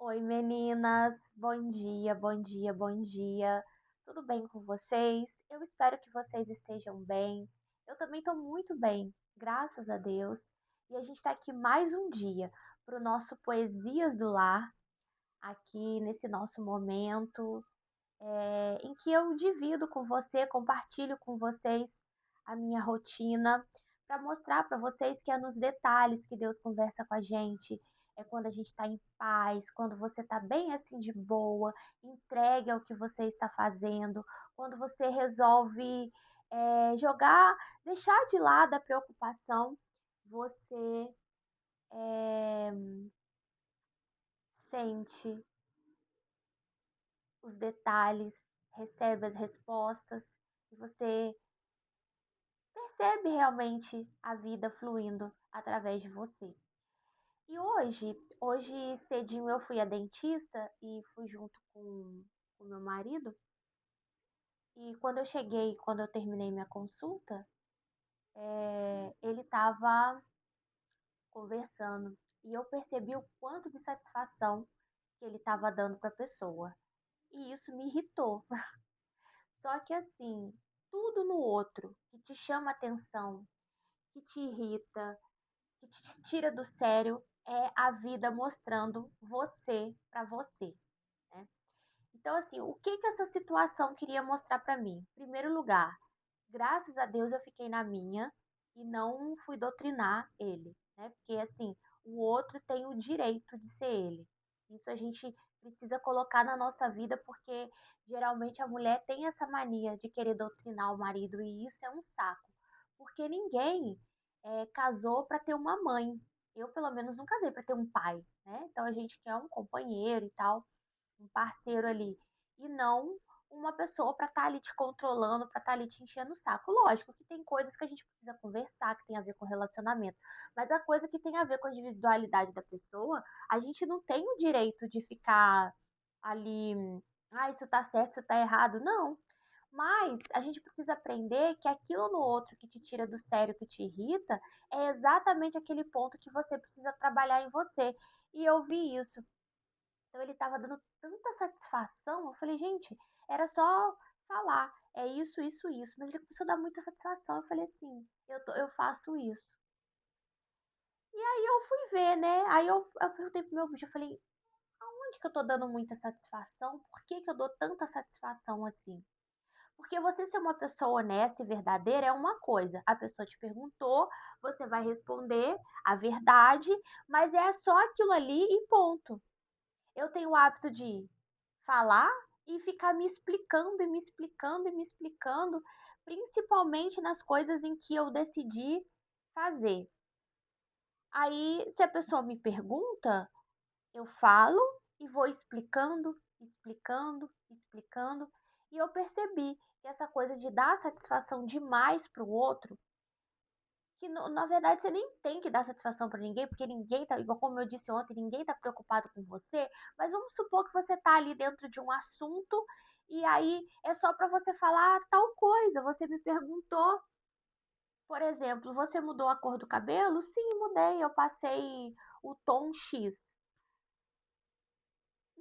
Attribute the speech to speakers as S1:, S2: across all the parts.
S1: Oi, meninas. Bom dia, bom dia, bom dia. Tudo bem com vocês? Eu espero que vocês estejam bem. Eu também estou muito bem, graças a Deus. E a gente está aqui mais um dia para o nosso Poesias do Lar, aqui nesse nosso momento em que eu divido com você, compartilho com vocês a minha rotina, para mostrar para vocês que é nos detalhes que Deus conversa com a gente. É quando a gente está em paz, quando você está bem assim de boa, entregue ao que você está fazendo, quando você resolve jogar, deixar de lado a preocupação, você é, sente os detalhes, recebe as respostas e você percebe realmente a vida fluindo através de você. E hoje cedinho eu fui à dentista e fui junto com meu marido. E quando eu terminei minha consulta, ele estava conversando e eu percebi o quanto de satisfação que ele estava dando para a pessoa. E isso me irritou. Só que assim, tudo no outro que te chama atenção, que te irrita, que te tira do sério é a vida mostrando você para você, né? Então, assim, o que que essa situação queria mostrar para mim? Em primeiro lugar, graças a Deus eu fiquei na minha e não fui doutrinar ele, né? Porque, assim, o outro tem o direito de ser ele. Isso a gente precisa colocar na nossa vida, porque geralmente a mulher tem essa mania de querer doutrinar o marido e isso é um saco. Porque ninguém casou para ter uma mãe. Eu, pelo menos, não casei para ter um pai, né? Então a gente quer um companheiro e tal, um parceiro ali, e não uma pessoa para estar ali te controlando, para estar ali te enchendo o saco. Lógico que tem coisas que a gente precisa conversar, que tem a ver com relacionamento, mas a coisa que tem a ver com a individualidade da pessoa, a gente não tem o direito de ficar ali, isso tá certo, isso tá errado. Não. Mas a gente precisa aprender que aquilo no outro que te tira do sério, que te irrita, é exatamente aquele ponto que você precisa trabalhar em você. E eu vi isso. Então ele estava dando tanta satisfação, eu falei, gente, era só falar, é isso, isso, isso. Mas ele começou a dar muita satisfação. Eu falei assim, eu faço isso. E aí eu fui ver, né? Aí eu perguntei pro meu bicho, eu falei, onde que eu tô dando muita satisfação? Por que que eu dou tanta satisfação assim? Porque você ser uma pessoa honesta e verdadeira é uma coisa. A pessoa te perguntou, você vai responder a verdade, mas é só aquilo ali e ponto. Eu tenho o hábito de falar e ficar me explicando e me explicando e me explicando, principalmente nas coisas em que eu decidi fazer. Aí, se a pessoa me pergunta, eu falo e vou explicando, explicando, explicando, e eu percebi que essa coisa de dar satisfação demais para o outro, que na verdade você nem tem que dar satisfação para ninguém, porque ninguém tá, igual como eu disse ontem, ninguém tá preocupado com você, mas vamos supor que você tá ali dentro de um assunto e aí é só para você falar tal coisa, você me perguntou, por exemplo, você mudou a cor do cabelo? Sim, mudei, eu passei o tom X.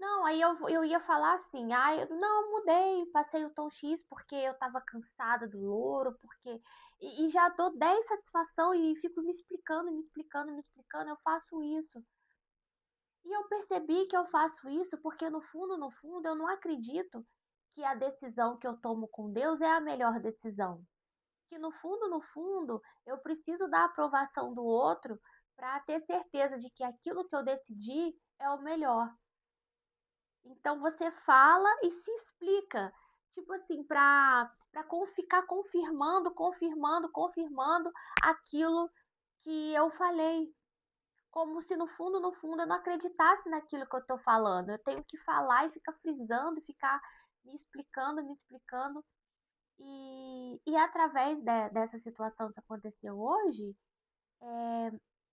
S1: Não, aí eu ia falar assim, eu não, mudei, passei o tom X porque eu tava cansada do louro, porque. E já dou 10 satisfação e fico me explicando, me explicando, me explicando, eu faço isso. E eu percebi que eu faço isso porque no fundo, eu não acredito que a decisão que eu tomo com Deus é a melhor decisão. Que no fundo, eu preciso da aprovação do outro para ter certeza de que aquilo que eu decidi é o melhor. Então você fala e se explica, tipo assim, para ficar confirmando, confirmando, confirmando aquilo que eu falei, como se no fundo eu não acreditasse naquilo que eu estou falando. Eu tenho que falar e ficar frisando, ficar me explicando. E através dessa situação que aconteceu hoje,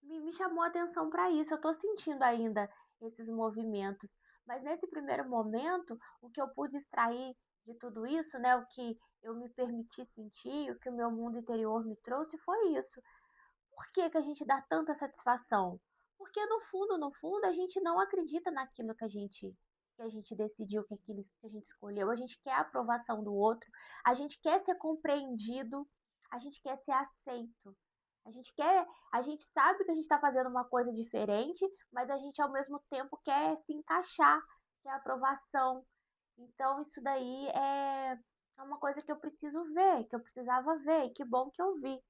S1: me chamou a atenção para isso. Eu estou sentindo ainda esses movimentos, mas nesse primeiro momento, o que eu pude extrair de tudo isso, né, o que eu me permiti sentir, o que o meu mundo interior me trouxe foi isso. Por que que a gente dá tanta satisfação? Porque no fundo, a gente não acredita naquilo que a gente decidiu, que aquilo que a gente escolheu. A gente quer a aprovação do outro, a gente quer ser compreendido, a gente quer ser aceito. A gente sabe que a gente está fazendo uma coisa diferente, mas a gente ao mesmo tempo quer se encaixar, quer aprovação. Então isso daí é uma coisa que eu preciso ver, que eu precisava ver, e que bom que eu vi.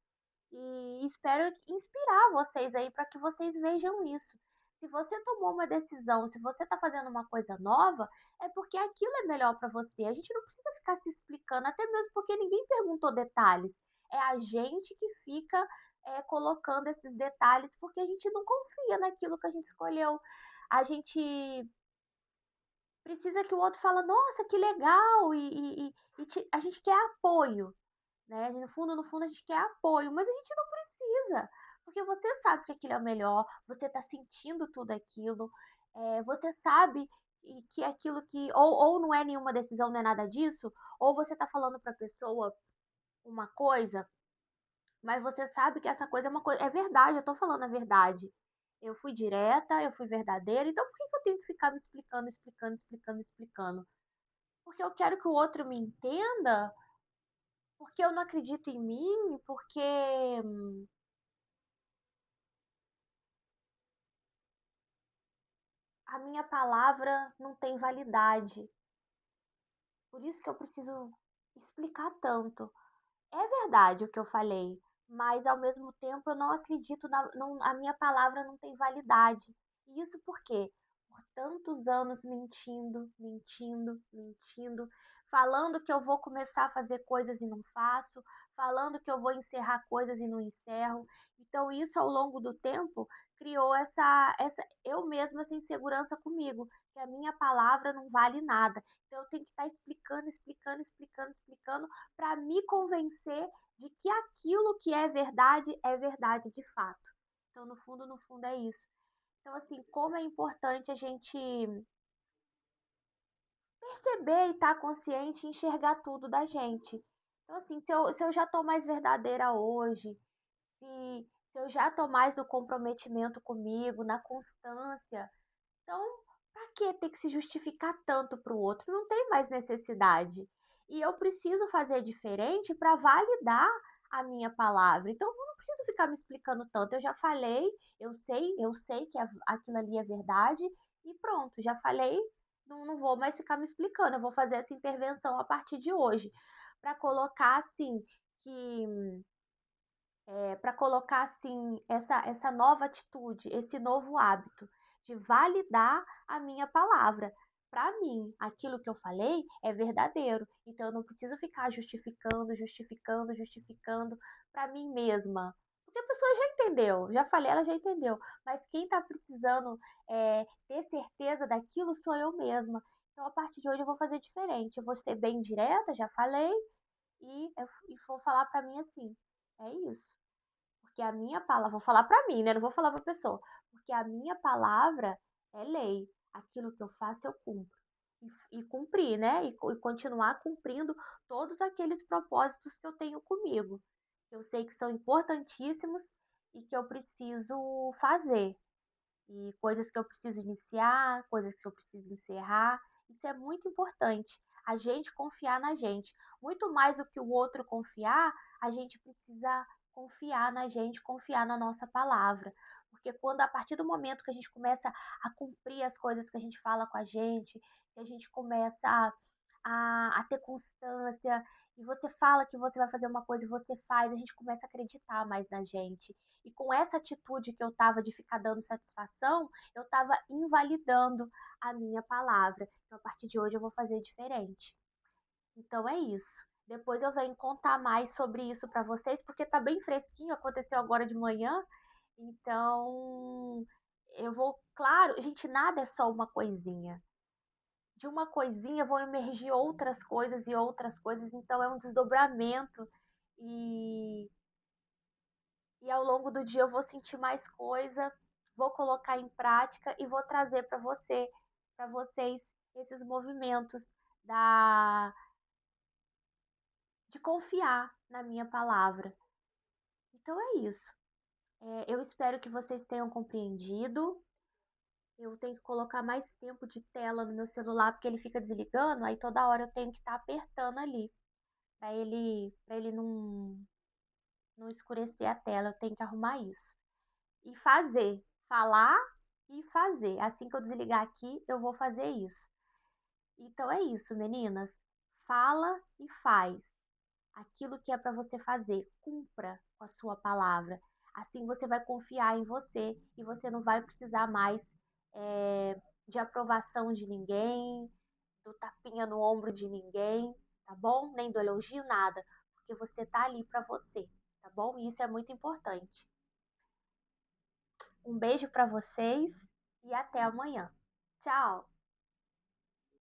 S1: E espero inspirar vocês aí para que vocês vejam isso. Se você tomou uma decisão, se você está fazendo uma coisa nova, é porque aquilo é melhor para você. A gente não precisa ficar se explicando, até mesmo porque ninguém perguntou detalhes. É a gente que fica colocando esses detalhes porque a gente não confia naquilo que a gente escolheu. A gente precisa que o outro fala, nossa, que legal, a gente quer apoio, né? No fundo, a gente quer apoio, mas a gente não precisa, porque você sabe que aquilo é o melhor, você tá sentindo tudo aquilo, você sabe que aquilo que, ou não é nenhuma decisão, não é nada disso, ou você tá falando pra pessoa uma coisa, mas você sabe que essa coisa é uma coisa, é verdade, eu tô falando a verdade. Eu fui direta, eu fui verdadeira, então por que que eu tenho que ficar me explicando, explicando, explicando, explicando? Porque eu quero que o outro me entenda, porque eu não acredito em mim, porque a minha palavra não tem validade. Por isso que eu preciso explicar tanto. É verdade o que eu falei, mas ao mesmo tempo eu não acredito, a minha palavra não tem validade. E isso por quê? Por tantos anos mentindo, mentindo, mentindo, falando que eu vou começar a fazer coisas e não faço, falando que eu vou encerrar coisas e não encerro. Então isso ao longo do tempo criou essa eu mesma essa insegurança comigo, que a minha palavra não vale nada. Então eu tenho que estar explicando, explicando, explicando, explicando para me convencer de que aquilo que é verdade de fato. Então, no fundo é isso. Então, assim, como é importante a gente perceber e estar consciente e enxergar tudo da gente. Então, assim, se eu já estou mais verdadeira hoje, se eu já estou mais no comprometimento comigo, na constância, então, pra que ter que se justificar tanto para o outro? Não tem mais necessidade. E eu preciso fazer diferente para validar a minha palavra. Então, eu não preciso ficar me explicando tanto. Eu já falei, eu sei que aquilo ali é verdade e pronto, já falei. Não vou mais ficar me explicando. Eu vou fazer essa intervenção a partir de hoje para colocar assim que para colocar assim essa nova atitude, esse novo hábito de validar a minha palavra. Para mim, aquilo que eu falei é verdadeiro. Então eu não preciso ficar justificando, justificando, justificando para mim mesma. Porque a pessoa já entendeu, já falei, ela já entendeu. Mas quem está precisando ter certeza daquilo sou eu mesma. Então a partir de hoje eu vou fazer diferente. Eu vou ser bem direta, já falei, e vou falar para mim assim. É isso. Porque a minha palavra, vou falar para mim, né? Não vou falar para pessoa. Porque a minha palavra é lei. Aquilo que eu faço, eu cumpro. E cumprir, né? E continuar cumprindo todos aqueles propósitos que eu tenho comigo. Que eu sei que são importantíssimos e que eu preciso fazer e coisas que eu preciso iniciar, coisas que eu preciso encerrar. Isso é muito importante. A gente confiar na gente. Muito mais do que o outro confiar, a gente precisa confiar na gente, confiar na nossa palavra. Porque quando a partir do momento que a gente começa a cumprir as coisas que a gente fala com a gente, que a gente começa a ter constância, e você fala que você vai fazer uma coisa e você faz, a gente começa a acreditar mais na gente. E com essa atitude que eu tava de ficar dando satisfação, eu tava invalidando a minha palavra. Então, a partir de hoje, eu vou fazer diferente. Então, é isso. Depois eu venho contar mais sobre isso para vocês, porque tá bem fresquinho, aconteceu agora de manhã. Então, eu vou, claro, gente, nada é só uma coisinha. De uma coisinha vão emergir outras coisas, então é um desdobramento e ao longo do dia eu vou sentir mais coisa, vou colocar em prática e vou trazer para vocês esses movimentos da de confiar na minha palavra. Então é isso. Eu espero que vocês tenham compreendido. Eu tenho que colocar mais tempo de tela no meu celular porque ele fica desligando, aí toda hora eu tenho que estar apertando ali para ele não escurecer a tela. Eu tenho que arrumar isso. E fazer, falar e fazer. Assim que eu desligar aqui, eu vou fazer isso. Então é isso, meninas. Fala e faz aquilo que é para você fazer. Cumpra com a sua palavra. Assim você vai confiar em você e você não vai precisar mais de aprovação de ninguém, do tapinha no ombro de ninguém, tá bom? Nem do elogio, nada, porque você tá ali para você, tá bom? E isso é muito importante. Um beijo para vocês e até amanhã. Tchau!